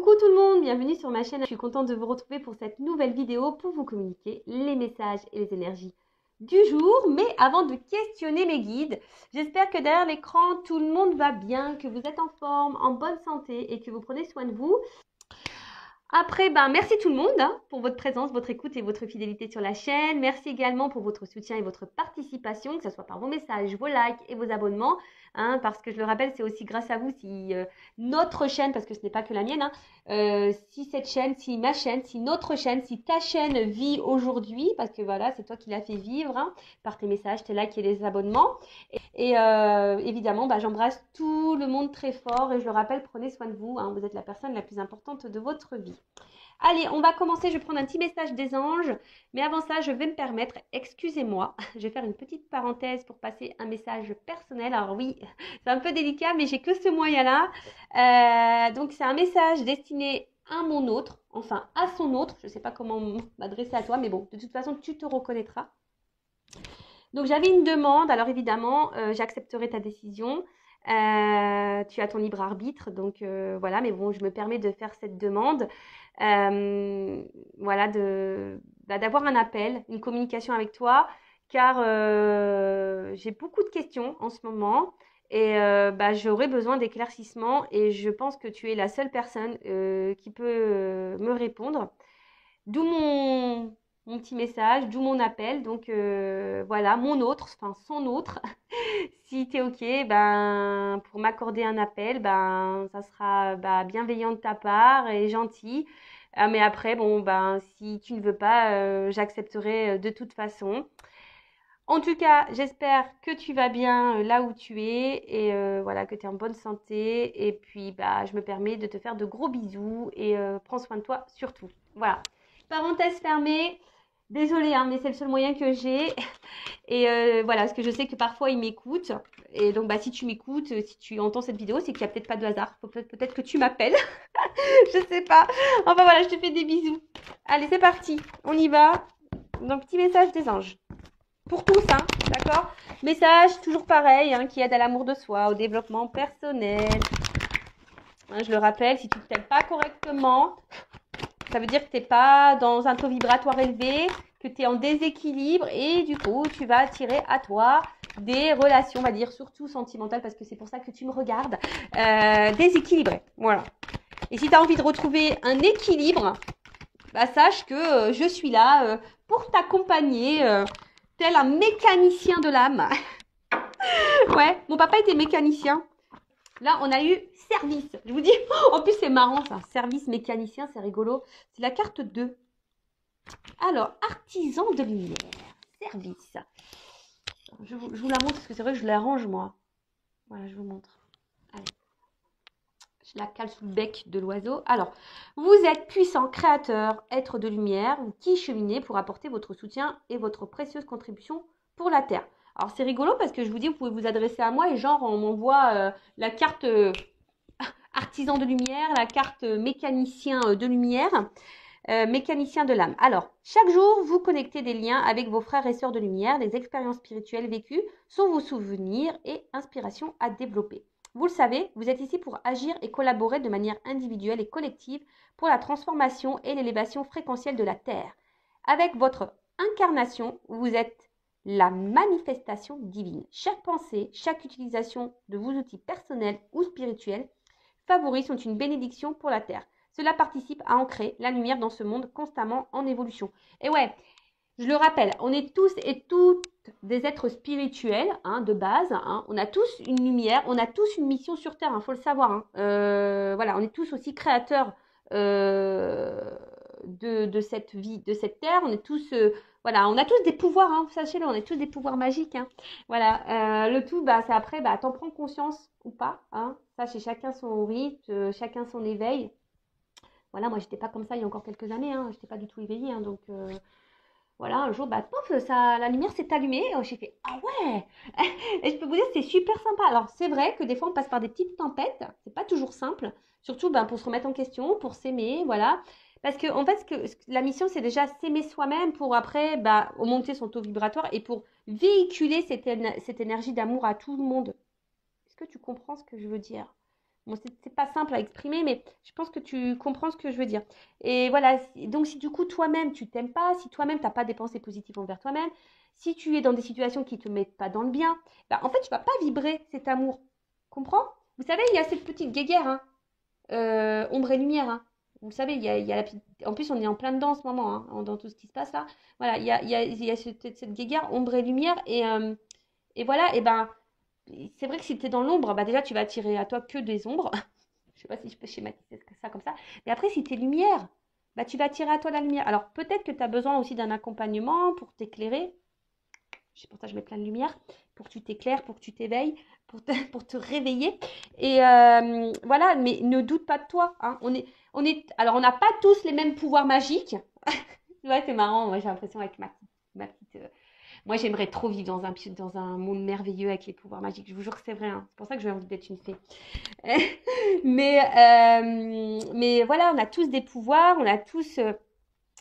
Coucou tout le monde, bienvenue sur ma chaîne. Je suis contente de vous retrouver pour cette nouvelle vidéo pour vous communiquer les messages et les énergies du jour. Mais avant de questionner mes guides, j'espère que derrière l'écran, tout le monde va bien, que vous êtes en forme, en bonne santé et que vous prenez soin de vous. Après, merci tout le monde pour votre présence, votre écoute et votre fidélité sur la chaîne. Merci également pour votre soutien et votre participation, que ce soit par vos messages, vos likes et vos abonnements. Parce que je le rappelle, c'est aussi grâce à vous si notre chaîne, parce que ce n'est pas que la mienne, si cette chaîne, si ma chaîne, si notre chaîne, si ta chaîne vit aujourd'hui, parce que voilà, c'est toi qui l'as fait vivre par tes messages, tes likes et les abonnements. Et évidemment, j'embrasse tout le monde très fort et je le rappelle, prenez soin de vous. Vous êtes la personne la plus importante de votre vie. Allez, on va commencer. Je vais prendre un petit message des anges. Mais avant ça, je vais me permettre, excusez-moi, je vais faire une petite parenthèse pour passer un message personnel. Alors oui, c'est un peu délicat, mais j'ai que ce moyen-là. Donc, c'est un message destiné à mon autre, enfin à son autre. Je ne sais pas comment m'adresser à toi, mais bon, de toute façon, tu te reconnaîtras. Donc, j'avais une demande. Alors, évidemment, j'accepterai ta décision. Tu as ton libre arbitre, donc voilà, mais bon, je me permets de faire cette demande, voilà, d'avoir un appel, une communication avec toi, car j'ai beaucoup de questions en ce moment et j'aurais besoin d'éclaircissements et je pense que tu es la seule personne qui peut me répondre. D'où mon petit message, d'où mon appel, donc voilà, son autre. Si tu es OK, pour m'accorder un appel, ça sera bienveillant de ta part et gentil. Mais après, si tu ne veux pas, j'accepterai de toute façon. En tout cas, j'espère que tu vas bien là où tu es et voilà, que tu es en bonne santé. Et puis, je me permets de te faire de gros bisous et prends soin de toi surtout. Voilà. Parenthèse fermée. Désolée, mais c'est le seul moyen que j'ai. Et voilà, parce que je sais que parfois ils m'écoutent. Et donc, si tu m'écoutes, si tu entends cette vidéo, c'est qu'il n'y a peut-être pas de hasard. Peut-être que tu m'appelles. Je sais pas. Enfin voilà, je te fais des bisous. Allez, c'est parti. On y va. Donc, petit message des anges. Pour tous, d'accord? Message toujours pareil, qui aide à l'amour de soi, au développement personnel. Je le rappelle, si tu ne t'aimes pas correctement, ça veut dire que tu n'es pas dans un taux vibratoire élevé, que tu es en déséquilibre et du coup, tu vas attirer à toi des relations, on va dire, surtout sentimentales, parce que c'est pour ça que tu me regardes, déséquilibrées. Voilà. Et si tu as envie de retrouver un équilibre, sache que je suis là pour t'accompagner, tel un mécanicien de l'âme. Ouais, mon papa était mécanicien. Là, on a eu service. Je vous dis, en plus, c'est marrant ça. Service mécanicien, c'est rigolo. C'est la carte 2. Alors, artisan de lumière. Service. Je vous la montre parce que c'est vrai que je l'arrange moi. Voilà, je vous montre. Allez. Je la cale sous le bec de l'oiseau. Alors, vous êtes puissant, créateur, être de lumière, qui cheminez pour apporter votre soutien et votre précieuse contribution pour la Terre. Alors, c'est rigolo parce que je vous dis, vous pouvez vous adresser à moi et genre, on m'envoie la carte artisan de lumière, la carte mécanicien de lumière, mécanicien de l'âme. Alors, chaque jour, vous connectez des liens avec vos frères et sœurs de lumière. Les expériences spirituelles vécues sont vos souvenirs et inspirations à développer. Vous le savez, vous êtes ici pour agir et collaborer de manière individuelle et collective pour la transformation et l'élévation fréquentielle de la Terre. Avec votre incarnation, vous êtes la manifestation divine. Chaque pensée, chaque utilisation de vos outils personnels ou spirituels favoris sont une bénédiction pour la Terre. Cela participe à ancrer la lumière dans ce monde constamment en évolution. Et ouais, je le rappelle, on est tous et toutes des êtres spirituels de base. On a tous une lumière, on a tous une mission sur Terre, faut le savoir. Voilà, on est tous aussi créateurs de cette vie, de cette Terre. On est tous, voilà, on a tous des pouvoirs, sachez-le, on est tous des pouvoirs magiques. Voilà, le tout, c'est après, t'en prends conscience ou pas. Ça, c'est chacun son rythme, chacun son éveil. Voilà, moi, j'étais pas comme ça il y a encore quelques années. J'étais pas du tout éveillée, donc... Voilà, un jour, pof, la lumière s'est allumée. J'ai fait, ah ouais. Et je peux vous dire, c'est super sympa. Alors, c'est vrai que des fois, on passe par des petites tempêtes. C'est pas toujours simple. Surtout pour se remettre en question, pour s'aimer, voilà. Parce que, en fait, la mission, c'est déjà s'aimer soi-même pour après augmenter son taux vibratoire et pour véhiculer cette énergie d'amour à tout le monde. Est-ce que tu comprends ce que je veux dire? Bon, c'est pas simple à exprimer, mais je pense que tu comprends ce que je veux dire. Et voilà, donc si du coup toi-même tu t'aimes pas, si toi-même t'as pas des pensées positives envers toi-même, si tu es dans des situations qui te mettent pas dans le bien, bah, en fait tu vas pas vibrer cet amour. Comprends? Vous savez, il y a cette petite guéguerre, hein, ombre et lumière, hein. Vous savez, il y a la petite... En plus, on est en plein dedans en ce moment, hein, dans tout ce qui se passe là. Voilà, il y a cette guéguerre, ombre et lumière, et voilà, et ben, c'est vrai que si tu es dans l'ombre, bah déjà, tu vas attirer à toi que des ombres. Je sais pas si je peux schématiser ça comme ça. Mais après, si tu es lumière, bah, tu vas attirer à toi la lumière. Alors, peut-être que tu as besoin aussi d'un accompagnement pour t'éclairer. Pour ça, je mets plein de lumière, pour que tu t'éclaires, pour que tu t'éveilles, pour te réveiller. Et voilà, mais ne doute pas de toi, hein. Alors, on n'a pas tous les mêmes pouvoirs magiques. Ouais, c'est marrant. Moi, j'ai l'impression avec ma petite moi, j'aimerais trop vivre dans un monde merveilleux avec les pouvoirs magiques. Je vous jure que c'est vrai, hein. C'est pour ça que j'ai envie d'être une fée. Mais voilà, on a tous des pouvoirs, on a tous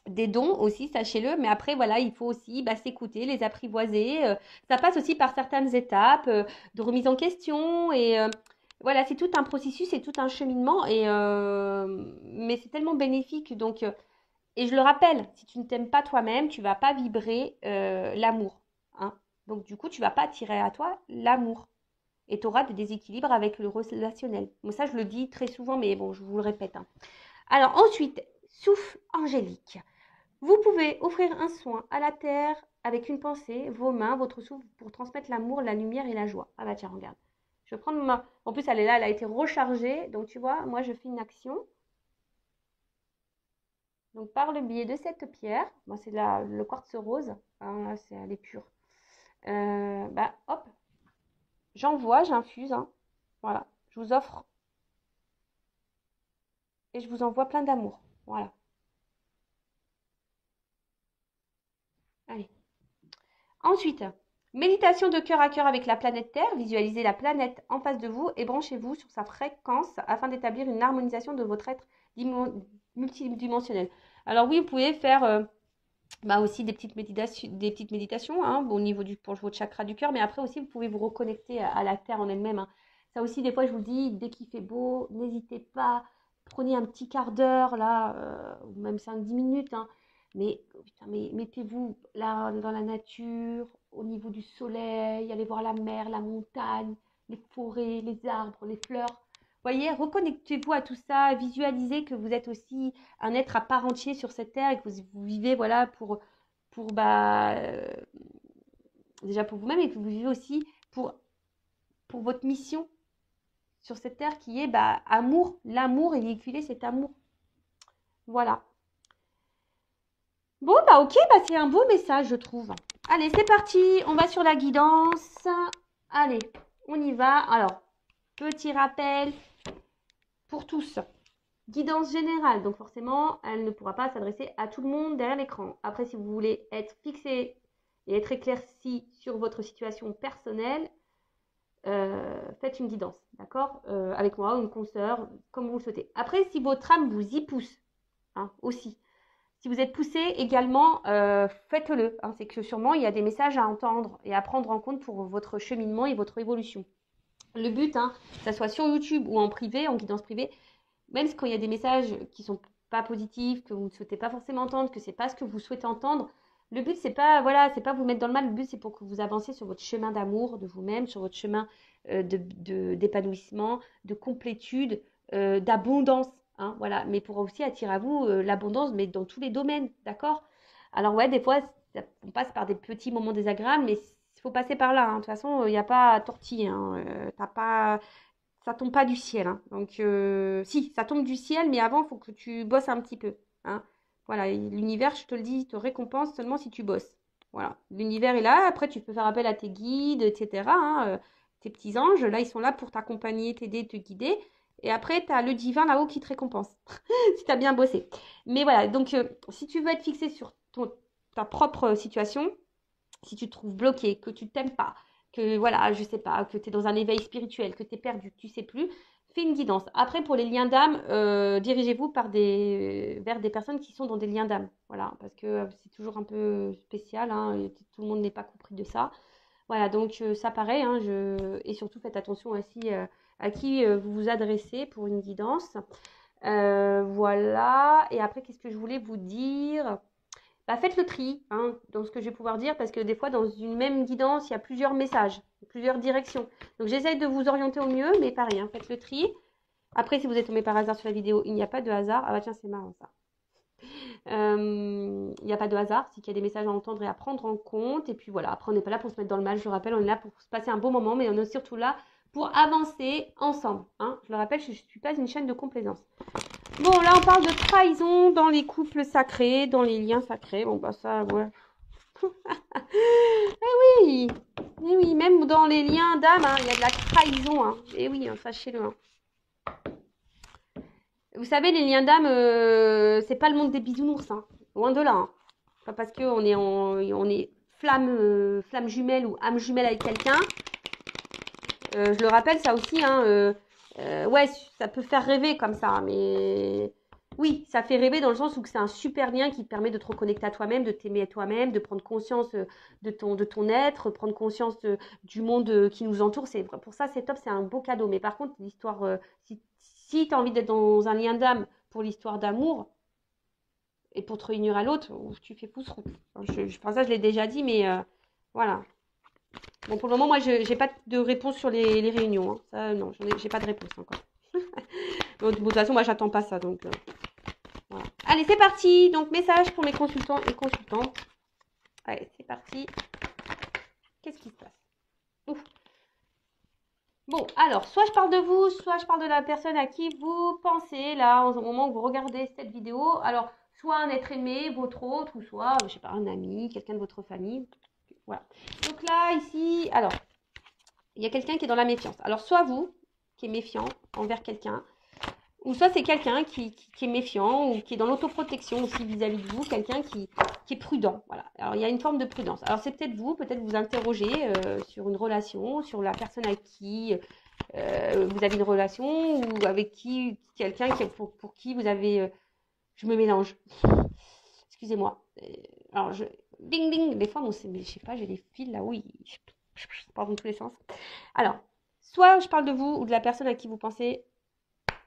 des dons aussi, sachez-le. Mais après, voilà, il faut aussi bah, s'écouter, les apprivoiser. Ça passe aussi par certaines étapes de remise en question. Et voilà, c'est tout un processus, c'est tout un cheminement. Mais c'est tellement bénéfique. Donc, et je le rappelle, si tu ne t'aimes pas toi-même, tu vas pas vibrer l'amour, hein. Donc du coup, tu vas pas attirer à toi l'amour. Et tu auras des déséquilibres avec le relationnel. Bon, ça, je le dis très souvent, mais bon, je vous le répète, hein. Alors ensuite, souffle angélique. Vous pouvez offrir un soin à la terre avec une pensée, vos mains, votre souffle pour transmettre l'amour, la lumière et la joie. Ah bah tiens, regarde. Je vais prendre ma main. En plus, elle est là, elle a été rechargée. Donc tu vois, moi, je fais une action. Donc, par le biais de cette pierre, moi c'est le quartz rose, hein, elle est pure. Bah, hop, j'envoie, j'infuse, hein. Voilà, je vous offre et je vous envoie plein d'amour. Voilà, allez. Ensuite, méditation de cœur à cœur avec la planète Terre. Visualisez la planète en face de vous et branchez-vous sur sa fréquence afin d'établir une harmonisation de votre être multidimensionnel. Alors oui, vous pouvez faire bah aussi des petites méditations hein, au niveau pour votre chakra du cœur, mais après aussi vous pouvez vous reconnecter à la terre en elle-même, hein. Ça aussi, des fois, je vous le dis, dès qu'il fait beau, n'hésitez pas, prenez un petit quart d'heure là, ou même 5-10 minutes, hein, mais, putain, mais mettez-vous là dans la nature, au niveau du soleil, allez voir la mer, la montagne, les forêts, les arbres, les fleurs. Voyez, reconnectez-vous à tout ça, visualisez que vous êtes aussi un être à part entier sur cette terre et que vous vivez voilà pour bah déjà pour vous-même et que vous vivez aussi pour votre mission sur cette terre qui est bah amour, l'amour et véhiculer cet amour. Voilà. Bon bah ok, bah c'est un beau message je trouve. Allez, c'est parti, on va sur la guidance. Allez, on y va. Alors, petit rappel pour tous. Guidance générale, donc forcément, elle ne pourra pas s'adresser à tout le monde derrière l'écran. Après, si vous voulez être fixé et être éclairci sur votre situation personnelle, faites une guidance, d'accord, avec moi ou une consoeur, comme vous le souhaitez. Après, si votre âme vous y pousse, hein, aussi, si vous êtes poussé également, faites-le, hein. C'est que sûrement, il y a des messages à entendre et à prendre en compte pour votre cheminement et votre évolution. Le but, hein, que ce soit sur YouTube ou en privé, en guidance privée, même quand il y a des messages qui sont pas positifs, que vous ne souhaitez pas forcément entendre, que c'est pas ce que vous souhaitez entendre, le but c'est pas voilà, c'est pas vous mettre dans le mal, le but c'est pour que vous avanciez sur votre chemin d'amour de vous-même, sur votre chemin d'épanouissement, de complétude, d'abondance, hein, voilà, mais pour aussi attirer à vous l'abondance, mais dans tous les domaines, d'accord? Alors ouais, des fois on passe par des petits moments désagréables, mais il faut passer par là, hein. De toute façon, il n'y a pas à tortiller, hein. T'as pas ça tombe pas du ciel, hein. Donc, si, ça tombe du ciel, mais avant, il faut que tu bosses un petit peu, hein. Voilà, l'univers, je te le dis, te récompense seulement si tu bosses. Voilà, l'univers est là. Après, tu peux faire appel à tes guides, etc., hein, tes petits anges. Là, ils sont là pour t'accompagner, t'aider, te guider. Et après, tu as le divin là-haut qui te récompense, si tu as bien bossé. Mais voilà, donc, si tu veux être fixé sur ta propre situation, si tu te trouves bloqué, que tu t'aimes pas, que voilà, je sais pas, que tu es dans un éveil spirituel, que tu es perdu, que tu sais plus, fais une guidance. Après, pour les liens d'âme, dirigez-vous vers des personnes qui sont dans des liens d'âme. Voilà, parce que c'est toujours un peu spécial, hein, et tout le monde n'est pas compris de ça. Voilà, donc ça pareil, hein, et surtout faites attention aussi à qui vous vous adressez pour une guidance. Voilà. Et après, qu'est-ce que je voulais vous dire? Bah, faites le tri hein, dans ce que je vais pouvoir dire parce que des fois, dans une même guidance, il y a plusieurs messages, plusieurs directions. Donc, j'essaye de vous orienter au mieux, mais pareil, hein, faites le tri. Après, si vous êtes tombé par hasard sur la vidéo, il n'y a pas de hasard. Ah bah tiens, c'est marrant ça. Il n'y a pas de hasard, c'est qu'il y a des messages à entendre et à prendre en compte. Et puis voilà, après, on n'est pas là pour se mettre dans le mal, je le rappelle, on est là pour se passer un bon moment, mais on est surtout là pour avancer ensemble. Hein. Je le rappelle, je ne suis pas une chaîne de complaisance. Bon, là, on parle de trahison dans les couples sacrés, dans les liens sacrés. Bon, bah ça, ouais. Oui, eh oui, même dans les liens d'âme, hein, il y a de la trahison. Hein. Et oui, hein, sachez-le. Hein. Vous savez, les liens d'âme, c'est pas le monde des bisounours. Hein. Loin de là. Hein. Pas parce qu'on est, on est flamme jumelle ou âme jumelle avec quelqu'un. Je le rappelle, ça aussi, hein, ouais, ça peut faire rêver comme ça, mais oui, ça fait rêver dans le sens où c'est un super lien qui te permet de te reconnecter à toi-même, de t'aimer à toi-même, de prendre conscience de ton être, prendre conscience du monde qui nous entoure. Pour ça, c'est top, c'est un beau cadeau. Mais par contre, l'histoire, si tu as envie d'être dans un lien d'âme pour l'histoire d'amour et pour te réunir à l'autre, tu fais pouce route. Je pense ça, je l'ai déjà dit, mais voilà. Bon, pour le moment, moi, je n'ai pas de réponse sur les réunions. Hein. Ça, non, j'ai pas de réponse encore. Bon, de toute façon, moi, j'attends pas ça. Donc, voilà. Allez, c'est parti. Donc, message pour mes consultants et consultantes. Allez, c'est parti. Qu'est-ce qui se passe? Ouf. Bon, alors, soit je parle de vous, soit je parle de la personne à qui vous pensez, là, au moment où vous regardez cette vidéo. Alors, soit un être aimé, votre autre, ou soit, je sais pas, un ami, quelqu'un de votre famille. Voilà. Donc là, ici, alors, il y a quelqu'un qui est dans la méfiance. Alors, soit vous, qui est méfiant envers quelqu'un, ou soit c'est quelqu'un qui est méfiant ou qui est dans l'autoprotection aussi vis-à-vis de vous, quelqu'un qui est prudent. Voilà. Alors, il y a une forme de prudence. Alors, c'est peut-être vous interroger sur une relation, sur la personne avec qui vous avez une relation ou avec qui, quelqu'un pour qui vous avez... je me mélange. Excusez-moi. Alors, bing, bing. Des fois, je sais pas, j'ai des fils là, oui. Je parle dans tous les sens. Alors, soit je parle de vous ou de la personne à qui vous pensez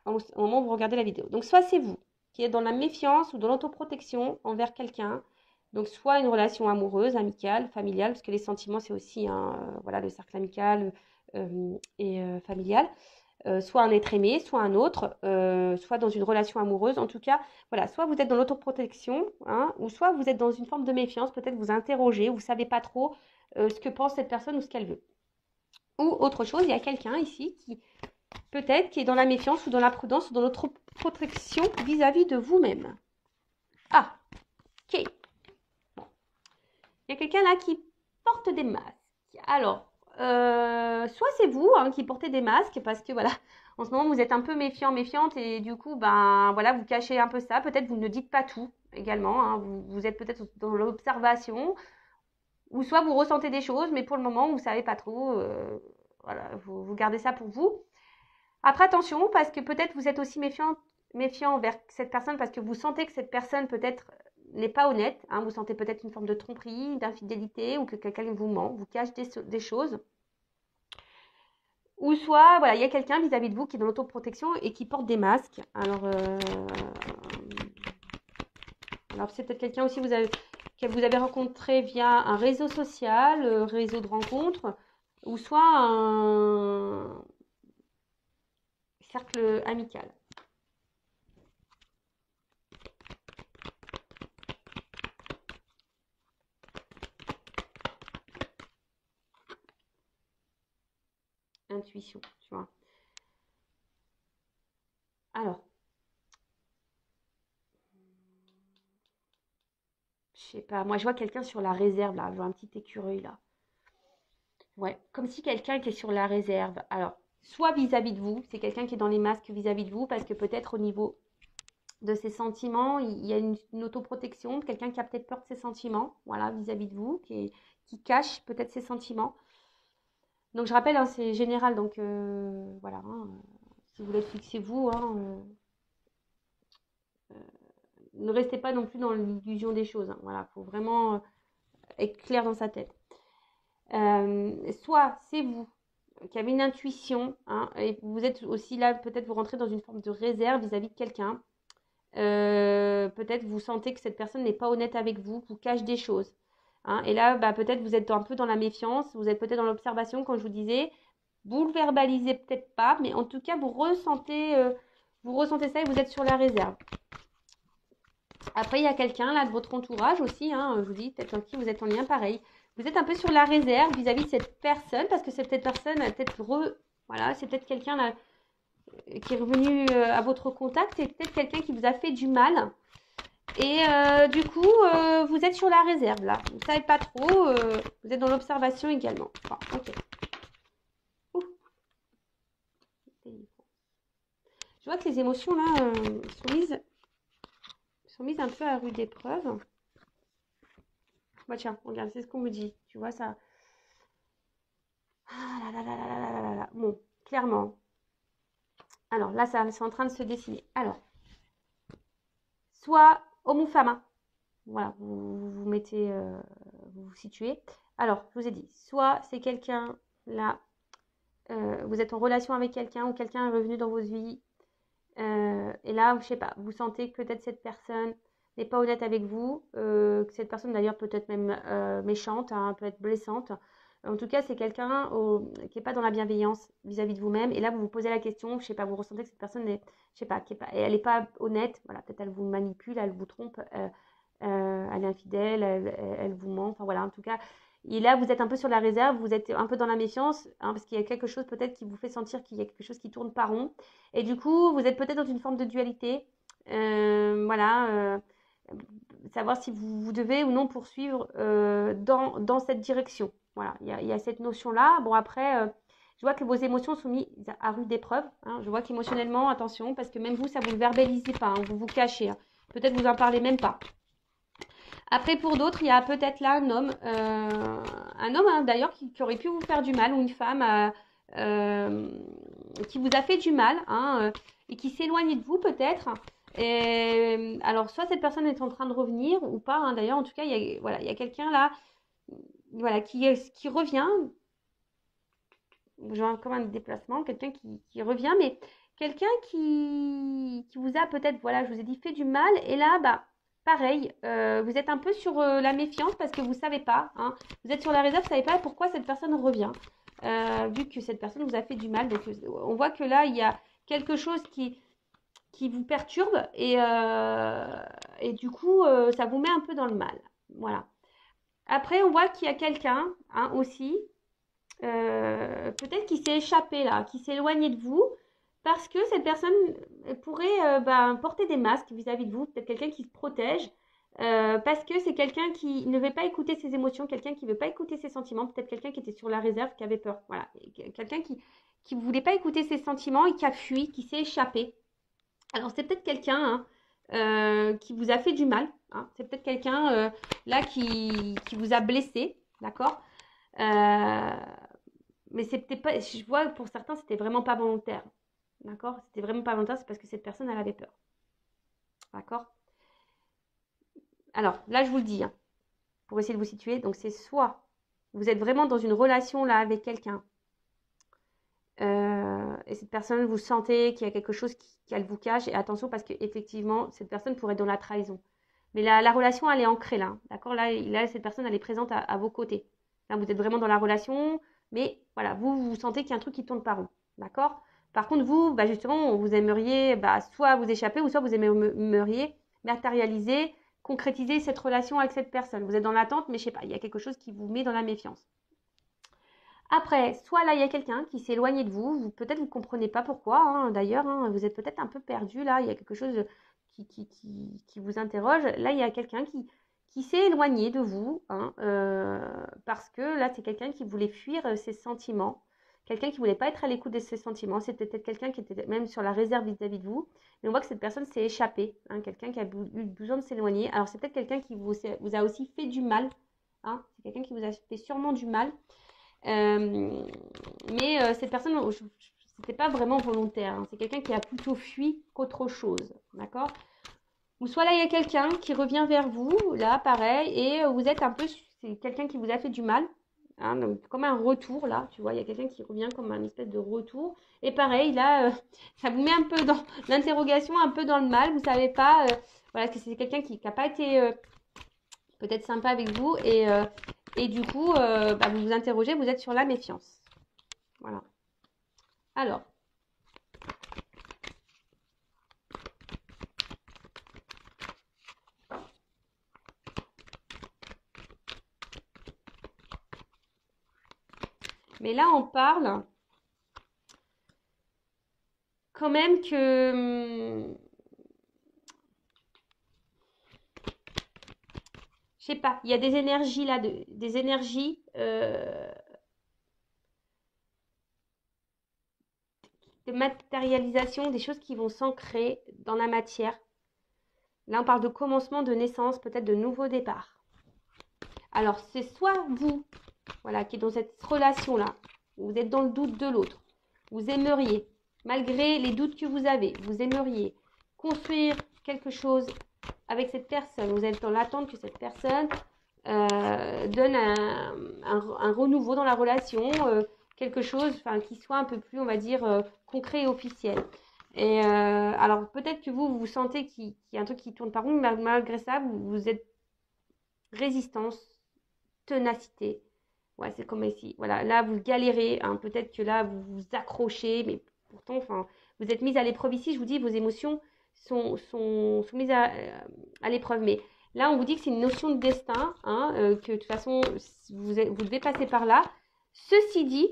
au moment où vous regardez la vidéo. Donc, soit c'est vous qui êtes dans la méfiance ou dans l'autoprotection envers quelqu'un. Donc, soit une relation amoureuse, amicale, familiale, parce que les sentiments, c'est aussi voilà, le cercle amical et familial. Soit un être aimé, soit un autre, soit dans une relation amoureuse. En tout cas, voilà, soit vous êtes dans l'autoprotection, hein, ou soit vous êtes dans une forme de méfiance, peut-être vous interrogez, vous ne savez pas trop ce que pense cette personne ou ce qu'elle veut. Ou autre chose, il y a quelqu'un ici qui peut-être qui est dans la méfiance ou dans la prudence ou dans l'autoprotection vis-à-vis de vous-même. Ah, ok. Bon. Il y a quelqu'un là qui porte des masques. Alors, soit c'est vous hein, qui portez des masques parce que voilà, en ce moment vous êtes un peu méfiant, méfiante et du coup, ben voilà, vous cachez un peu ça. Peut-être vous ne dites pas tout également. Hein, vous êtes peut-être dans l'observation ou soit vous ressentez des choses, mais pour le moment vous savez pas trop. Voilà, vous gardez ça pour vous. Après attention parce que peut-être vous êtes aussi méfiant envers cette personne parce que vous sentez que cette personne peut-être n'est pas honnête, hein, vous sentez peut-être une forme de tromperie, d'infidélité ou que quelqu'un vous ment, vous cache des choses. Ou soit, voilà, il y a quelqu'un vis-à-vis de vous qui est dans l'autoprotection et qui porte des masques. Alors c'est peut-être quelqu'un aussi que vous avez rencontré via un réseau social, réseau de rencontres, ou soit un cercle amical. Intuition, tu vois. Alors, je sais pas, moi je vois quelqu'un sur la réserve là, je vois un petit écureuil là. Ouais, comme si quelqu'un qui est sur la réserve. Alors, soit vis-à-vis de vous, c'est quelqu'un qui est dans les masques vis-à-vis de vous, parce que peut-être au niveau de ses sentiments, il y a une autoprotection, quelqu'un qui a peut-être peur de ses sentiments, voilà, vis-à-vis de vous, qui cache peut-être ses sentiments. Donc je rappelle, hein, c'est général, donc voilà, hein, si vous voulez fixer vous, hein, ne restez pas non plus dans l'illusion des choses. Hein, voilà, il faut vraiment être clair dans sa tête. Soit c'est vous qui avez une intuition, hein, et vous êtes aussi là, peut-être vous rentrez dans une forme de réserve vis-à-vis de quelqu'un. Peut-être vous sentez que cette personne n'est pas honnête avec vous, vous cache des choses. Hein. Et là, bah, peut-être vous êtes un peu dans la méfiance, vous êtes peut-être dans l'observation, comme je vous disais. Vous le verbalisez peut-être pas, mais en tout cas, vous ressentez ça et vous êtes sur la réserve. Après, il y a quelqu'un là de votre entourage aussi, hein, je vous dis, peut-être en qui vous êtes en lien pareil. Vous êtes un peu sur la réserve vis-à-vis de cette personne, parce que cette personne a peut-être voilà, c'est peut-être quelqu'un là qui est revenu à votre contact, c'est peut-être quelqu'un qui vous a fait du mal. Et du coup, vous êtes sur la réserve là. Vous ne savez pas trop, vous êtes dans l'observation également. Bon, ok. Ouh. Je vois que les émotions là sont mises un peu à rude épreuve. Bah tiens, regarde, c'est ce qu'on me dit. Tu vois ça. Ah là là là là là là là là. Bon, clairement. Alors là, ça, c'est en train de se dessiner. Alors, soit homme ou femme. Hein. Voilà, vous mettez, vous vous situez. Alors, je vous ai dit, soit c'est quelqu'un là, vous êtes en relation avec quelqu'un ou quelqu'un est revenu dans votre vie. Et là, je sais pas, vous sentez que peut-être cette personne n'est pas honnête avec vous, que cette personne d'ailleurs peut être même méchante, hein, peut être blessante. En tout cas, c'est quelqu'un qui n'est pas dans la bienveillance vis-à-vis de vous-même. Et là, vous vous posez la question, je sais pas, vous ressentez que cette personne est, je sais pas, elle n'est pas honnête. Voilà, peut-être elle vous manipule, elle vous trompe, elle est infidèle, elle vous ment. Enfin voilà, en tout cas. Et là, vous êtes un peu sur la réserve, vous êtes un peu dans la méfiance, hein, parce qu'il y a quelque chose peut-être qui vous fait sentir qu'il y a quelque chose qui tourne pas rond. Et du coup, vous êtes peut-être dans une forme de dualité. Voilà. Savoir si vous devez ou non poursuivre dans cette direction. Voilà, il y a cette notion-là. Bon, après, je vois que vos émotions sont mises à rude épreuve. Hein. Je vois qu'émotionnellement, attention, parce que même vous, ça vous le verbalisez pas, hein, vous vous cachez. Hein. Peut-être vous en parlez même pas. Après, pour d'autres, il y a peut-être là un homme hein, d'ailleurs qui aurait pu vous faire du mal, ou une femme qui vous a fait du mal, hein, et qui s'éloigne de vous peut-être. Et, alors, soit cette personne est en train de revenir ou pas. Hein, d'ailleurs, en tout cas, voilà, il y a quelqu'un là, voilà, qui revient. Genre comme un déplacement, quelqu'un qui revient, mais quelqu'un qui vous a peut-être, voilà, je vous ai dit, fait du mal. Et là, bah, pareil, vous êtes un peu sur la méfiance parce que vous ne savez pas. Hein, vous êtes sur la réserve, vous ne savez pas pourquoi cette personne revient. Vu que cette personne vous a fait du mal. Donc, on voit que là, il y a quelque chose qui vous perturbe et du coup, ça vous met un peu dans le mal. Voilà. Après, on voit qu'il y a quelqu'un hein, aussi peut-être qui s'est échappé là, qui s'est éloigné de vous, parce que cette personne pourrait porter des masques vis-à-vis de vous, peut-être quelqu'un qui se protège, parce que c'est quelqu'un qui ne veut pas écouter ses émotions, quelqu'un qui ne veut pas écouter ses sentiments, peut-être quelqu'un qui était sur la réserve, qui avait peur, voilà, quelqu'un qui ne voulait pas écouter ses sentiments et qui a fui, qui s'est échappé. Alors c'est peut-être quelqu'un hein, qui vous a fait du mal, hein. C'est peut-être quelqu'un là qui vous a blessé, d'accord mais c'était pas, je vois pour certains, c'était vraiment pas volontaire. D'accord. C'était vraiment pas volontaire, c'est parce que cette personne, elle avait peur. D'accord. Alors, là, je vous le dis, hein, pour essayer de vous situer. Donc, c'est soit vous êtes vraiment dans une relation là avec quelqu'un et cette personne, vous sentez qu'il y a quelque chose qu'elle vous cache. Et attention, parce qu'effectivement, cette personne pourrait être dans la trahison. Mais la relation, elle est ancrée là. D'accord là, cette personne, elle est présente à vos côtés. Là, vous êtes vraiment dans la relation. Mais voilà, vous sentez qu'il y a un truc qui tourne pas rond. D'accord. Par contre, vous, bah, justement, vous aimeriez soit vous échapper ou soit vous aimeriez matérialiser, concrétiser cette relation avec cette personne. Vous êtes dans l'attente, mais je sais pas, il y a quelque chose qui vous met dans la méfiance. Après, soit là, il y a quelqu'un qui s'est éloigné de vous, peut-être vous ne comprenez pas pourquoi, hein, d'ailleurs, hein, vous êtes peut-être un peu perdu là, il y a quelque chose qui vous interroge. Là, il y a quelqu'un qui s'est éloigné de vous, hein, parce que là, c'est quelqu'un qui voulait fuir ses sentiments, quelqu'un qui ne voulait pas être à l'écoute de ses sentiments, c'était peut-être quelqu'un qui était même sur la réserve vis-à-vis de vous, mais on voit que cette personne s'est échappée, hein, quelqu'un qui a eu besoin de s'éloigner. Alors, c'est peut-être quelqu'un qui vous a aussi fait du mal, hein, c'est quelqu'un qui vous a fait sûrement du mal. Mais cette personne, c'était pas vraiment volontaire. Hein. C'est quelqu'un qui a plutôt fui qu'autre chose. D'accord. Ou soit là, il y a quelqu'un qui revient vers vous, là, pareil, et vous êtes un peu, c'est quelqu'un qui vous a fait du mal. Hein, donc, comme un retour là, tu vois, il y a quelqu'un qui revient comme un espèce de retour. Et pareil, là, ça vous met un peu dans l'interrogation, un peu dans le mal. Vous savez pas, voilà, que c'est quelqu'un qui n'a pas été peut-être sympa avec vous. Et du coup, bah, vous vous interrogez, vous êtes sur la méfiance. Voilà. Alors, mais là, on parle quand même que, je sais pas, il y a des énergies là, des énergies de matérialisation, des choses qui vont s'ancrer dans la matière. Là, on parle de commencement, de naissance, peut-être de nouveau départ. Alors, c'est soit vous, voilà, qui est dans cette relation-là, où vous êtes dans le doute de l'autre, vous aimeriez, malgré les doutes que vous avez, vous aimeriez construire quelque chose avec cette personne, vous êtes dans l'attente que cette personne donne un renouveau dans la relation, quelque chose qui soit un peu plus, on va dire, concret et officiel. Et alors peut-être que vous sentez qu'il y a un truc qui tourne pas rond, mais malgré ça, vous êtes résistance, ténacité. Ouais, c'est comme ici. Voilà, là, vous galérez. Hein. Peut-être que là, vous vous accrochez, mais pourtant, vous êtes mise à l'épreuve ici. Je vous dis, vos émotions sont mises à l'épreuve. Mais là, on vous dit que c'est une notion de destin, hein, que de toute façon, vous devez passer par là. Ceci dit,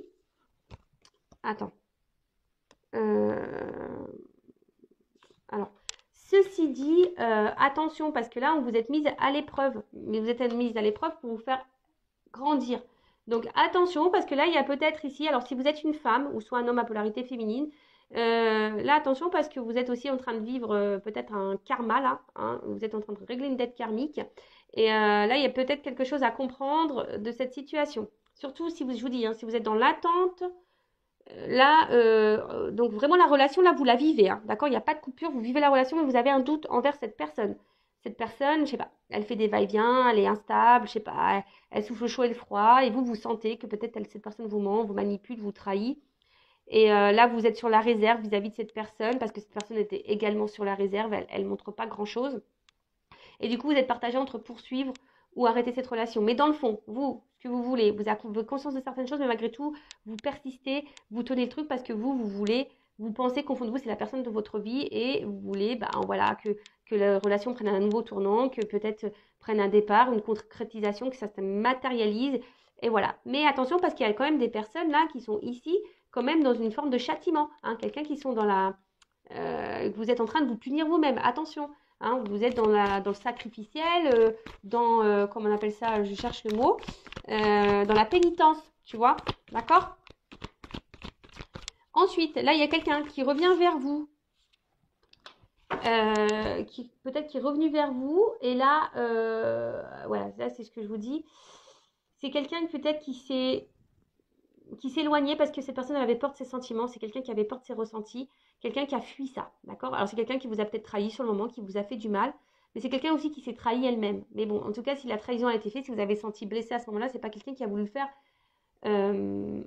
attends. Alors, ceci dit, attention, parce que là, on vous êtes mise à l'épreuve. Mais vous êtes mise à l'épreuve pour vous faire grandir. Donc attention, parce que là, il y a peut-être ici, alors si vous êtes une femme ou soit un homme à polarité féminine, là, attention, parce que vous êtes aussi en train de vivre peut-être un karma, là, hein, vous êtes en train de régler une dette karmique. Et là, il y a peut-être quelque chose à comprendre de cette situation. Surtout si vous, je vous dis, hein, si vous êtes dans l'attente, là, donc vraiment la relation, là, vous la vivez, hein, d'accord? Il n'y a pas de coupure, vous vivez la relation, mais vous avez un doute envers cette personne. Cette personne, je sais pas, elle fait des va-et-vient, elle est instable, je sais pas, elle souffle le chaud et le froid, et vous sentez que peut-être cette personne vous ment, vous manipule, vous trahit. Et là, vous êtes sur la réserve vis-à-vis de cette personne, parce que cette personne était également sur la réserve, elle montre pas grand-chose. Et du coup, vous êtes partagé entre poursuivre ou arrêter cette relation. Mais dans le fond, vous, ce que vous voulez, vous avez conscience de certaines choses, mais malgré tout, vous persistez, vous tenez le truc parce que vous voulez, vous pensez qu'au fond de vous, c'est la personne de votre vie et vous voulez, voilà, que la relation prenne un nouveau tournant, que peut-être prenne un départ, une concrétisation, que ça se matérialise. Et voilà. Mais attention, parce qu'il y a quand même des personnes là qui sont ici, quand même dans une forme de châtiment. Hein, quelqu'un qui sont dans la. Vous êtes en train de vous punir vous-même. Attention. Hein, vous êtes dans le sacrificiel, comment on appelle ça, je cherche le mot, dans la pénitence, tu vois, d'accord? Ensuite, là, il y a quelqu'un qui revient vers vous, peut-être qui est revenu vers vous, et là, voilà, là, c'est ce que je vous dis. C'est quelqu'un peut-être qui s'éloignait parce que cette personne avait peur de ses sentiments, c'est quelqu'un qui avait peur de ses ressentis, quelqu'un qui a fui ça, d'accord? Alors c'est quelqu'un qui vous a peut-être trahi sur le moment, qui vous a fait du mal, mais c'est quelqu'un aussi qui s'est trahi elle-même. Mais bon, en tout cas, si la trahison a été faite, si vous avez senti blessé à ce moment-là, c'est pas quelqu'un qui a voulu le faire euh,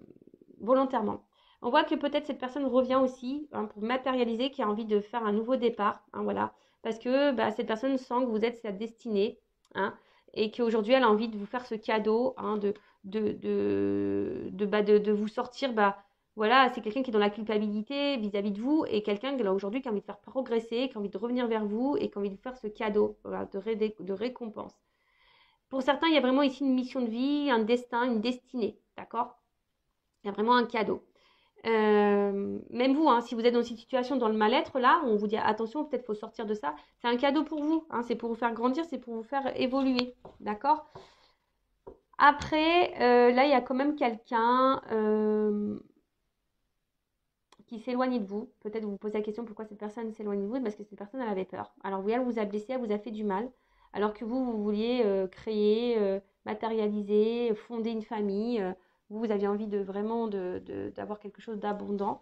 volontairement. On voit que peut-être cette personne revient aussi hein, pour matérialiser, qui a envie de faire un nouveau départ, hein, voilà, parce que cette personne sent que vous êtes sa destinée, hein, et qu'aujourd'hui elle a envie de vous faire ce cadeau, hein, de vous sortir, voilà, c'est quelqu'un qui est dans la culpabilité vis-à-vis de vous et quelqu'un là aujourd'hui qui a envie de faire progresser, qui a envie de revenir vers vous et qui a envie de vous faire ce cadeau voilà, de récompense. Pour certains, il y a vraiment ici une mission de vie, un destin, une destinée, d'accord? Il y a vraiment un cadeau. Même vous, hein, si vous êtes dans cette situation, dans le mal-être, là, on vous dit attention, peut-être faut sortir de ça. C'est un cadeau pour vous, hein, c'est pour vous faire grandir, c'est pour vous faire évoluer, d'accord? Après, là, il y a quand même quelqu'un qui s'éloigne de vous. Peut-être vous vous posez la question pourquoi cette personne s'éloigne de vous, parce que cette personne, elle avait peur. Alors oui, elle vous a blessé, elle vous a fait du mal, alors que vous vouliez créer, matérialiser, fonder une famille. Vous aviez envie de vraiment d'avoir quelque chose d'abondant.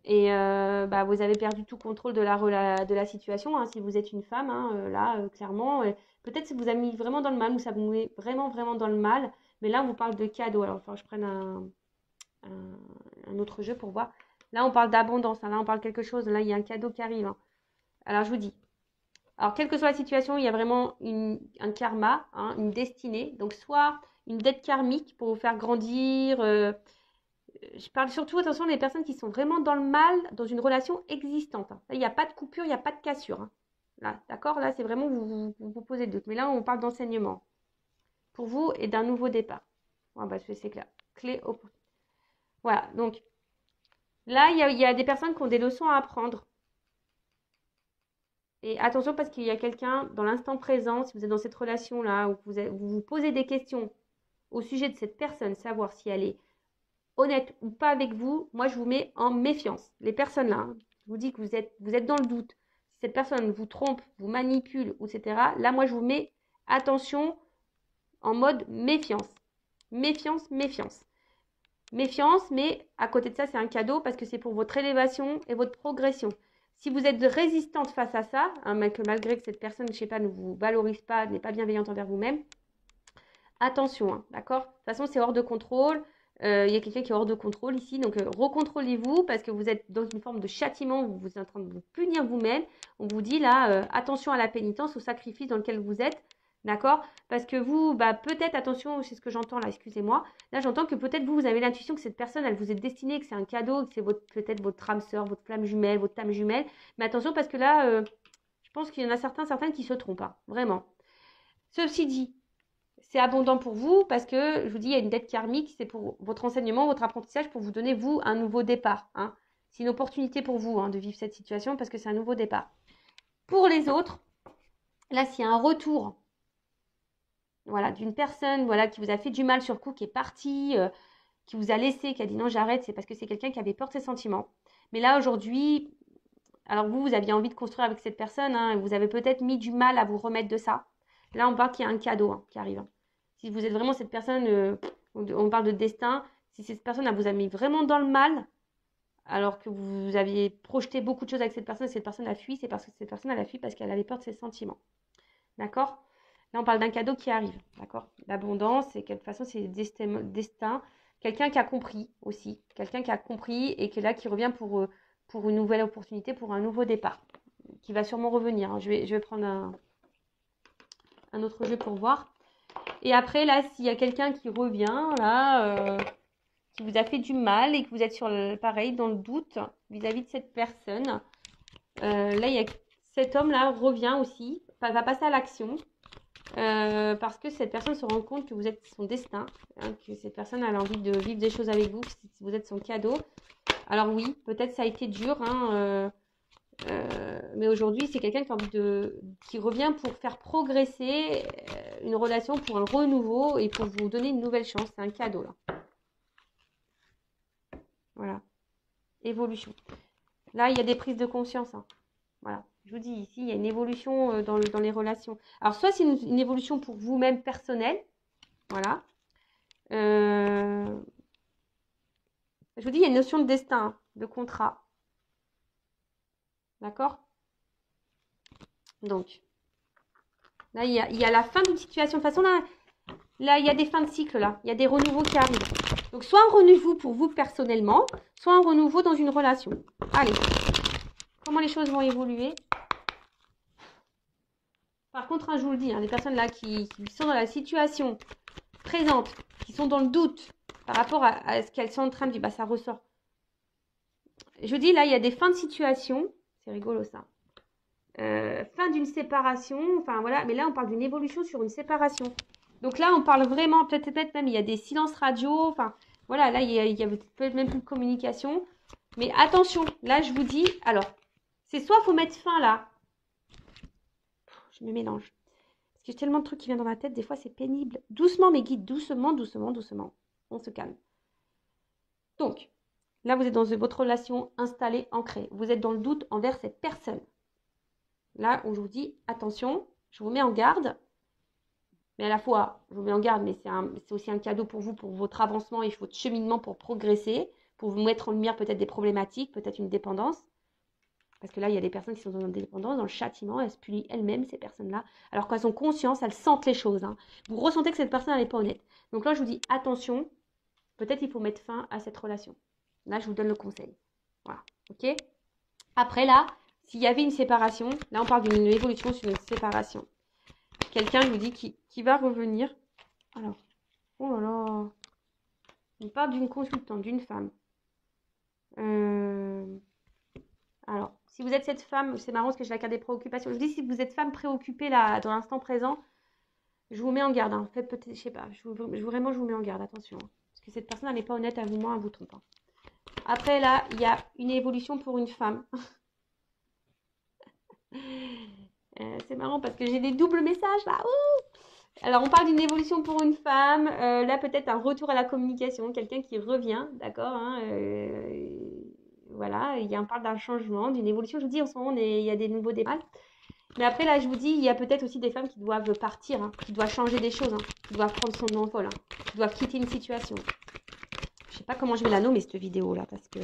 Et vous avez perdu tout contrôle de la situation. Hein, si vous êtes une femme, hein, là, clairement, peut-être que ça vous a mis vraiment dans le mal ou ça vous met vraiment, vraiment dans le mal. Mais là, on vous parle de cadeau. Alors, il faut que je prenne un autre jeu pour voir. Là, on parle d'abondance. Hein. Là, on parle de quelque chose. Là, il y a un cadeau qui arrive. Hein. Alors, je vous dis. Alors, quelle que soit la situation, il y a vraiment un karma, hein, une destinée. Donc, soit une dette karmique pour vous faire grandir. Je parle surtout, attention, des personnes qui sont vraiment dans le mal, dans une relation existante. Hein. Là, il n'y a pas de coupure, il n'y a pas de cassure. Hein. Là, d'accord? Là, c'est vraiment, vous posez le doute. Mais là, on parle d'enseignement pour vous et d'un nouveau départ. Ouais, bah, c'est clair. Clé au... Voilà, donc là, il y a des personnes qui ont des leçons à apprendre. Et attention parce qu'il y a quelqu'un dans l'instant présent, si vous êtes dans cette relation-là, où vous vous posez des questions au sujet de cette personne, savoir si elle est honnête ou pas avec vous, moi je vous mets en méfiance. Les personnes là, hein, je vous dis que vous êtes dans le doute. Si cette personne vous trompe, vous manipule, etc., là moi je vous mets attention en mode méfiance. Méfiance, méfiance. Méfiance, mais à côté de ça, c'est un cadeau parce que c'est pour votre élévation et votre progression. Si vous êtes résistante face à ça, hein, malgré que cette personne, je ne sais pas, ne vous valorise pas, n'est pas bienveillante envers vous-même, attention, hein, d'accord? De toute façon, c'est hors de contrôle. Il y a quelqu'un qui est hors de contrôle ici. Donc, recontrôlez-vous parce que vous êtes dans une forme de châtiment. Vous êtes en train de vous punir vous-même. On vous dit là, attention à la pénitence, au sacrifice dans lequel vous êtes. D'accord? Parce que vous, bah, peut-être, attention, c'est ce que j'entends là, excusez-moi. Là, j'entends que peut-être vous avez l'intuition que cette personne, elle vous est destinée, que c'est un cadeau, que c'est peut-être votre âme sœur, votre flamme jumelle, votre âme jumelle. Mais attention parce que là, je pense qu'il y en a certaines qui se trompent. Hein, vraiment. Ceci dit, c'est abondant pour vous parce que, je vous dis, il y a une dette karmique, c'est pour votre enseignement, votre apprentissage, pour vous donner, vous, un nouveau départ. Hein. C'est une opportunité pour vous hein, de vivre cette situation parce que c'est un nouveau départ. Pour les autres, là, s'il y a un retour voilà, d'une personne voilà, qui vous a fait du mal sur le coup, qui est partie, qui vous a laissé, qui a dit non, j'arrête, c'est parce que c'est quelqu'un qui avait peur de ses sentiments. Mais là, aujourd'hui, alors vous aviez envie de construire avec cette personne, hein, et vous avez peut-être mis du mal à vous remettre de ça. Là, on parle qu'il y a un cadeau hein, qui arrive. Hein. Si vous êtes vraiment cette personne, on parle de destin, si cette personne elle vous a mis vraiment dans le mal, alors que vous aviez projeté beaucoup de choses avec cette personne a fui, c'est parce que cette personne elle a fui parce qu'elle avait peur de ses sentiments. D'accord? Là, on parle d'un cadeau qui arrive. D'accord? L'abondance, et de toute façon, c'est le destin. Quelqu'un qui a compris aussi. Quelqu'un qui a compris et qui est là, qui revient pour une nouvelle opportunité, pour un nouveau départ. Qui va sûrement revenir. Hein. Je vais prendre un autre jeu pour voir. Et après, là, s'il y a quelqu'un qui revient, là, qui vous a fait du mal et que vous êtes pareil, dans le doute vis-à-vis de cette personne, là, il y a cet homme-là revient aussi, va passer à l'action. Parce que cette personne se rend compte que vous êtes son destin, hein, que cette personne a envie de vivre des choses avec vous, que vous êtes son cadeau. Alors oui, peut-être ça a été dur, hein, mais aujourd'hui c'est quelqu'un qui revient pour faire progresser une relation, pour un renouveau et pour vous donner une nouvelle chance. C'est un cadeau là. Voilà, évolution. Là il y a des prises de conscience. Hein. Voilà. Je vous dis ici, il y a une évolution dans les relations. Alors, soit c'est une évolution pour vous-même personnelle. Voilà. Je vous dis, il y a une notion de destin, de contrat. D'accord? Donc, là, il y a la fin d'une situation. De toute façon, là, il y a des fins de cycle, là. Il y a des renouveaux qui arrivent. Donc, soit un renouveau pour vous personnellement, soit un renouveau dans une relation. Allez. Comment les choses vont évoluer? Par contre, hein, je vous le dis, hein, les personnes là qui sont dans la situation présente, qui sont dans le doute par rapport à ce qu'elles sont en train de vivre, bah, ça ressort. Je vous dis, là, il y a des fins de situation. C'est rigolo ça. Fin d'une séparation. Enfin, voilà. Mais là, on parle d'une évolution sur une séparation. Donc là, on parle vraiment, peut-être même, il y a des silences radio. Enfin, voilà, là, il y a peut-être même plus de communication. Mais attention, là, je vous dis, alors, c'est soit il faut mettre fin là. Je me mélange. Parce que j'ai tellement de trucs qui viennent dans ma tête, des fois, c'est pénible. Doucement, mes guides, doucement, doucement, doucement. On se calme. Donc, là, vous êtes dans votre relation installée, ancrée. Vous êtes dans le doute envers cette personne. Là, où je vous dis, attention, je vous mets en garde. Mais à la fois, je vous mets en garde, mais c'est aussi un cadeau pour vous, pour votre avancement et votre cheminement pour progresser, pour vous mettre en lumière peut-être des problématiques, peut-être une dépendance. Parce que là, il y a des personnes qui sont dans l'indépendance, dans le châtiment, elles se punissent elles-mêmes, ces personnes-là. Alors qu'elles ont conscience, elles sentent les choses. Hein. Vous ressentez que cette personne, elle n'est pas honnête. Donc là, je vous dis, attention, peut-être il faut mettre fin à cette relation. Là, je vous donne le conseil. Voilà, ok? Après, là, s'il y avait une séparation, là, on parle d'une évolution sur une séparation. Quelqu'un, je vous dis, qui va revenir. Alors, oh là là. On parle d'une consultante, d'une femme. Alors, si vous êtes cette femme, c'est marrant parce que j'ai la carte des préoccupations. Je vous dis, si vous êtes femme préoccupée là, dans l'instant présent, je vous mets en garde. Hein. Faites peut-être, je sais pas, vraiment, je vous mets en garde, attention. Hein. Parce que cette personne, elle n'est pas honnête à vous, moi, elle vous trompe. Hein. Après, là, il y a une évolution pour une femme. C'est marrant parce que j'ai des doubles messages là. Ouh. Alors, on parle d'une évolution pour une femme. Là, peut-être un retour à la communication, quelqu'un qui revient, d'accord hein, voilà, on parle d'un changement, d'une évolution. Je vous dis, en ce moment, il y a des nouveaux départs. Mais après, là, je vous dis, il y a peut-être aussi des femmes qui doivent partir, hein, qui doivent changer des choses, hein, qui doivent prendre son envol, hein, qui doivent quitter une situation. Je sais pas comment je vais la nommer, cette vidéo-là, parce que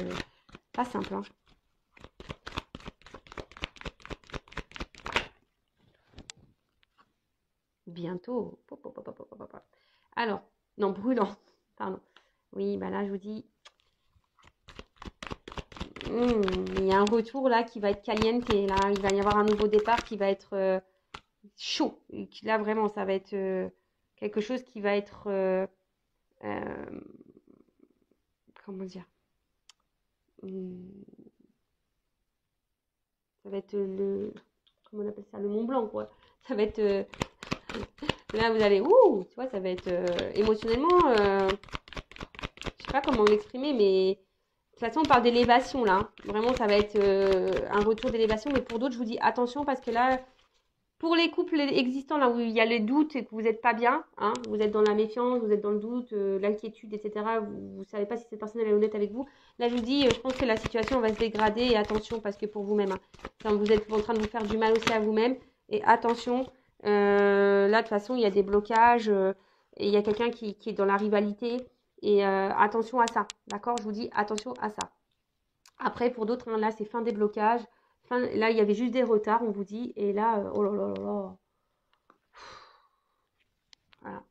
pas simple. Hein. Bientôt. Alors, non, brûlant. Pardon. Oui, bah là, je vous dis, il y a un retour là qui va être caliente. Là, il va y avoir un nouveau départ qui va être chaud. Et là, vraiment, ça va être quelque chose qui va être... comment dire ça va être le... Comment on appelle ça? Le Mont Blanc, quoi. Ça va être... là, vous allez... Ouh, tu vois, ça va être émotionnellement... je sais pas comment l'exprimer, mais... De toute façon, on parle d'élévation, là. Vraiment, ça va être un retour d'élévation. Mais pour d'autres, je vous dis attention parce que là... Pour les couples existants, là où il y a les doutes et que vous n'êtes pas bien, hein, vous êtes dans la méfiance, vous êtes dans le doute, l'inquiétude, etc., vous ne savez pas si cette personne elle est honnête avec vous, là je vous dis, je pense que la situation va se dégrader et attention parce que pour vous-même, hein, vous êtes en train de vous faire du mal aussi à vous-même et attention, là de toute façon il y a des blocages et il y a quelqu'un qui est dans la rivalité et attention à ça, d'accord? Je vous dis attention à ça. Après pour d'autres, hein, là c'est fin des blocages. Enfin, là, il y avait juste des retards, on vous dit. Et là, oh là là là là. Voilà.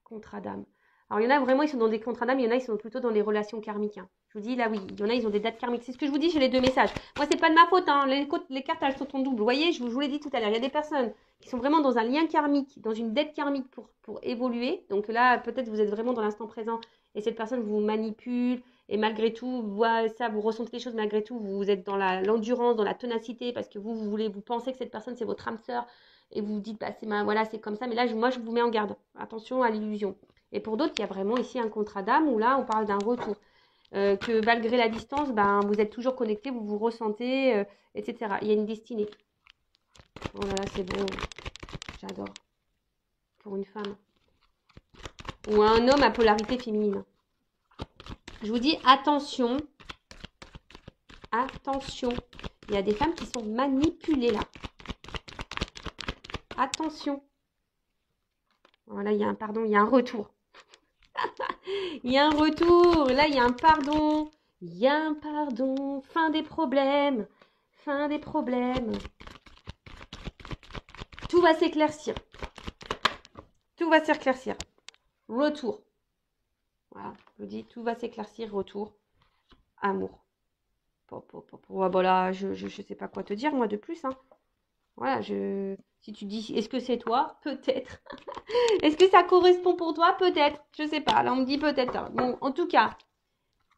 Contrat d'âme. Alors, il y en a vraiment, ils sont dans des contrats d'âme. Il y en a, ils sont plutôt dans les relations karmiques. Hein. Je vous dis, là, oui. Il y en a, ils ont des dates karmiques. C'est ce que je vous dis chez les deux messages. Moi, c'est pas de ma faute. Hein. Les cartes, elles sont en double. Vous voyez, je vous l'ai dit tout à l'heure. Il y a des personnes qui sont vraiment dans un lien karmique, dans une dette karmique pour évoluer. Donc là, peut-être vous êtes vraiment dans l'instant présent et cette personne vous manipule. Et malgré tout, vous ressentez les choses, malgré tout, vous êtes dans l'endurance, dans la ténacité, parce que vous pensez que cette personne, c'est votre âme sœur, et vous vous dites, bah, voilà, c'est comme ça, mais là, moi, je vous mets en garde. Attention à l'illusion. Et pour d'autres, il y a vraiment ici un contrat d'âme, où là, on parle d'un retour. Que malgré la distance, ben, vous êtes toujours connectés, vous vous ressentez, etc. Il y a une destinée. Oh là là, c'est beau. J'adore. Pour une femme. Ou un homme à polarité féminine. Je vous dis attention, attention. Il y a des femmes qui sont manipulées là. Attention. Voilà, il y a un retour. Il y a un retour. Là, il y a un pardon. Il y a un pardon. Fin des problèmes. Fin des problèmes. Tout va s'éclaircir. Tout va s'éclaircir. Retour. Voilà, je vous dis, tout va s'éclaircir, retour, amour. Voilà, je sais pas quoi te dire, moi, de plus. Hein. Voilà, si tu dis, est-ce que c'est toi? Peut-être. Est-ce que ça correspond pour toi? Peut-être. Je sais pas. Là, on me dit peut-être. Bon, en tout cas,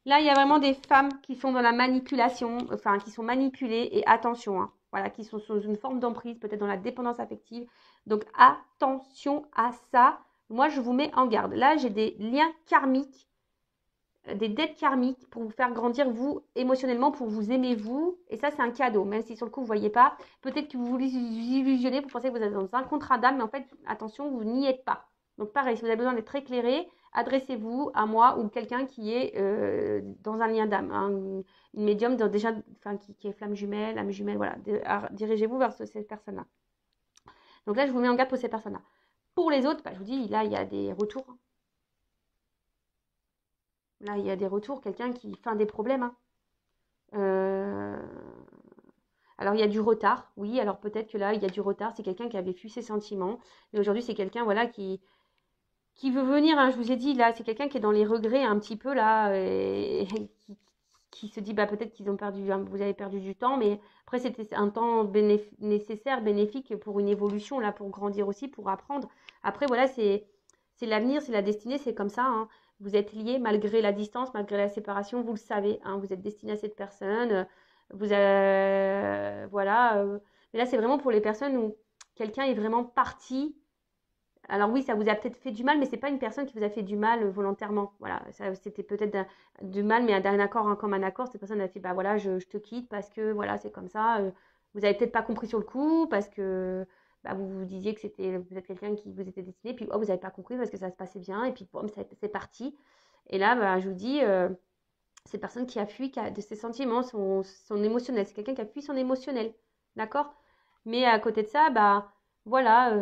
là, il y a vraiment des femmes qui sont dans la manipulation, enfin, qui sont manipulées. Et attention, hein, voilà, qui sont sous une forme d'emprise, peut-être dans la dépendance affective. Donc, attention à ça. Moi, je vous mets en garde. Là, j'ai des liens karmiques, des dettes karmiques pour vous faire grandir, vous, émotionnellement, pour vous aimer, vous. Et ça, c'est un cadeau, même si sur le coup, vous ne voyez pas. Peut-être que vous vous illusionnez, vous pensez que vous êtes dans un contrat d'âme, mais en fait, attention, vous n'y êtes pas. Donc, pareil, si vous avez besoin d'être éclairé, adressez-vous à moi ou quelqu'un qui est dans un lien d'âme. Hein, une médium déjà, qui est flamme jumelle, âme jumelle, voilà. Dirigez-vous vers cette personne-là. Donc là, je vous mets en garde pour ces personnes-là. Pour les autres, bah, je vous dis, là, il y a des retours. Là, il y a des retours, quelqu'un qui fait des problèmes. Hein. Alors, il y a du retard, oui. Alors, peut-être que là, il y a du retard. C'est quelqu'un qui avait fui ses sentiments. Et aujourd'hui, c'est quelqu'un, voilà, qui veut venir, hein. Je vous ai dit, là, c'est quelqu'un qui est dans les regrets un petit peu, là, et qui se dit, bah, peut-être qu'ils ont perdu, vous avez perdu du temps, mais après, c'était un temps nécessaire, bénéfique pour une évolution, là, pour grandir aussi, pour apprendre. Après, voilà, c'est l'avenir, c'est la destinée, c'est comme ça, hein. Vous êtes liés malgré la distance, malgré la séparation, vous le savez, hein. Vous êtes destiné à cette personne, voilà. Mais là, c'est vraiment pour les personnes où quelqu'un est vraiment parti. Alors oui, ça vous a peut-être fait du mal, mais c'est pas une personne qui vous a fait du mal volontairement. Voilà, c'était peut-être du mal, mais d'un accord, hein, comme un accord. Cette personne a dit, bah voilà, je te quitte parce que voilà, c'est comme ça. Vous avez peut-être pas compris sur le coup parce que bah, vous vous disiez que vous êtes quelqu'un qui vous était destiné, puis oh, vous n'avez pas compris parce que ça se passait bien, et puis boum, c'est parti. Et là, bah, je vous dis, cette personne qui a fui de ses sentiments, son émotionnel, c'est quelqu'un qui a fui son émotionnel, d'accord? Mais à côté de ça, bah voilà.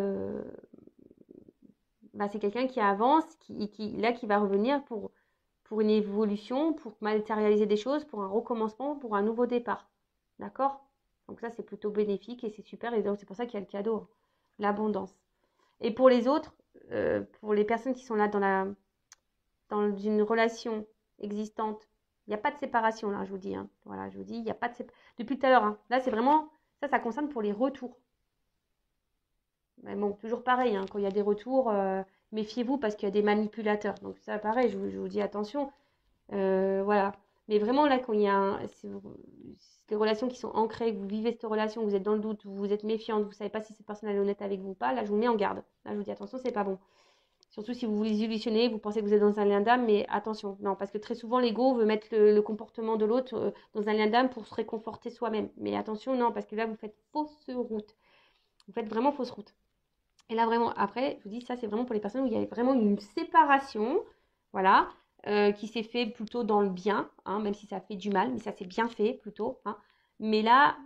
Bah, c'est quelqu'un qui avance, qui va revenir pour une évolution, pour matérialiser des choses, pour un recommencement, pour un nouveau départ. D'accord? Donc ça, c'est plutôt bénéfique et c'est super. Et donc, c'est pour ça qu'il y a le cadeau, hein, l'abondance. Et pour les autres, pour les personnes qui sont là dans une relation existante, il n'y a pas de séparation, là, je vous dis, hein. Voilà, je vous dis, il n'y a pas de séparation. Depuis tout à l'heure, hein. Là, c'est vraiment, ça concerne pour les retours. Mais bon, toujours pareil, hein, quand il y a des retours, méfiez-vous parce qu'il y a des manipulateurs. Donc ça, pareil, je vous dis attention. Voilà. Mais vraiment, là, quand il y a des relations qui sont ancrées, que vous vivez cette relation, vous êtes dans le doute, vous êtes méfiante, vous ne savez pas si cette personne est honnête avec vous ou pas, là, je vous mets en garde. Là, je vous dis attention, c'est pas bon. Surtout si vous vous illusionnez, vous pensez que vous êtes dans un lien d'âme, mais attention, non, parce que très souvent, l'ego veut mettre le comportement de l'autre dans un lien d'âme pour se réconforter soi-même. Mais attention, non, parce que là, vous faites fausse route. Vous faites vraiment fausse route. Et là, vraiment, après, je vous dis, ça, c'est vraiment pour les personnes où il y a vraiment une séparation, voilà, qui s'est fait plutôt dans le bien, hein, même si ça fait du mal, mais ça s'est bien fait plutôt, hein. Mais là,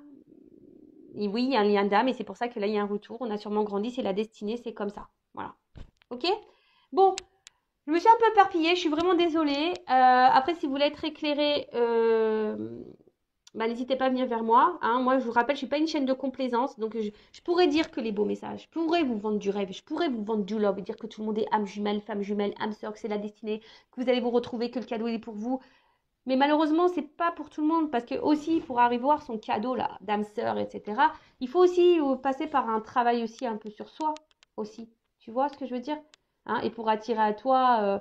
oui, il y a un lien d'âme et c'est pour ça que là, il y a un retour. On a sûrement grandi, c'est la destinée, c'est comme ça. Voilà. Ok? Bon, je me suis un peu éparpillée, je suis vraiment désolée. Après, si vous voulez être éclairé, bah, n'hésitez pas à venir vers moi, hein. Moi, je vous rappelle, je ne suis pas une chaîne de complaisance. Donc, je pourrais dire que les beaux messages, je pourrais vous vendre du rêve, je pourrais vous vendre du love, dire que tout le monde est âme jumelle, femme jumelle, âme sœur, que c'est la destinée, que vous allez vous retrouver, que le cadeau est pour vous. Mais malheureusement, c'est pas pour tout le monde. Parce que aussi, pour arriver à voir son cadeau, là, d'âme sœur, etc., il faut aussi passer par un travail aussi un peu sur soi, aussi. Tu vois ce que je veux dire, hein? Et pour attirer à toi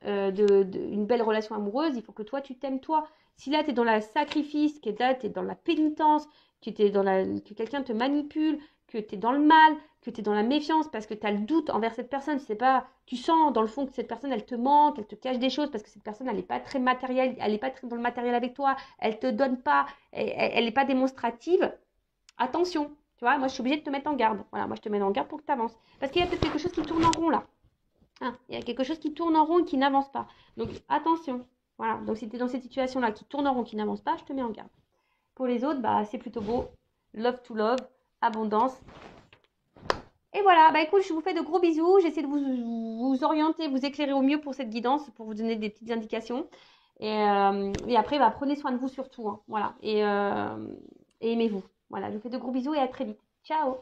une belle relation amoureuse, il faut que toi, tu t'aimes toi. Si là, tu es dans le sacrifice, que là, tu es dans la pénitence, que quelqu'un te manipule, que tu es dans le mal, que tu es dans la méfiance parce que tu as le doute envers cette personne, c'est pas, tu sens dans le fond que cette personne, elle te manque, elle te cache des choses parce que cette personne, elle n'est pas très matérielle, elle n'est pas très dans le matériel avec toi, elle te donne pas, elle n'est pas démonstrative. Attention, tu vois, moi, je suis obligée de te mettre en garde. Voilà, moi, je te mets en garde pour que tu avances. Parce qu'il y a peut-être quelque chose qui tourne en rond là. Hein, il y a quelque chose qui tourne en rond et qui n'avance pas. Donc, attention. Voilà. Donc, si tu es dans cette situation-là qui tourne en rond, qui n'avance pas, je te mets en garde. Pour les autres, bah, c'est plutôt beau. Love to love, abondance. Et voilà, bah écoute, je vous fais de gros bisous. J'essaie de vous orienter, vous éclairer au mieux pour cette guidance, pour vous donner des petites indications. Et après, bah, prenez soin de vous surtout, hein. Voilà. Et aimez-vous. Voilà, je vous fais de gros bisous et à très vite. Ciao!